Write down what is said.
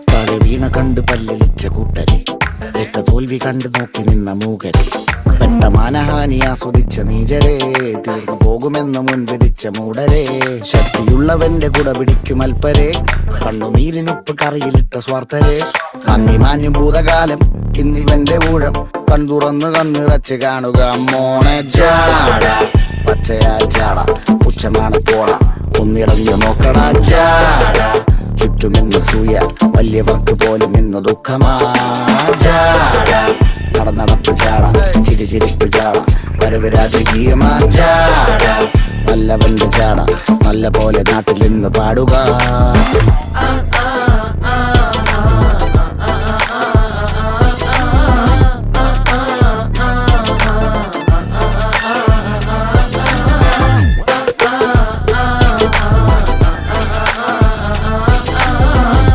താഴെ വീണ കണ്ട് പല്ലിളിച്ച കൂട്ടരെ, ഏറ്റ തോൽവി കണ്ട് നോക്കി നിന്ന മൂകരെ, പെട്ട മാനഹാനി ആസ്വദിച്ച നീചരെ, തീർന്നു പോകുമെന്ന് മുൻവിധിച്ച മൂടരെ, ശക്തിയുള്ളവന്റെ കുട പിടിക്കും അൽപ്പരെ, കണ്ണുനീരിനൊപ്പ് കറിയിലിട്ട സ്വാർത്ഥരെ, നന്ദി മാഞ്ഞു ഭൂതകാലം ഇന്നിവന്റെ ഊഴം, കൺതുറന്ന് കണ്ണിറച്ച് കാണുക മോണെ ജാട, പച്ചയാ ജാട പുച്ഛമാണ് പോട, ഒന്നിടഞ്ഞു നോക്കണ ജാട, ചുറ്റുമെന്ന് സൂയ വലിയവർക്ക് പോലും ഇന്ന് ദുഃഖമാ ജാട, നടപ്പ് ജാട ചിരിപ്പ് ജാട, വരവ് രാജകീയമാ ജാട, നല്ലവന്റെ ജാട നല്ല പോലെ നാട്ടിൽ നിന്ന് പാടുക.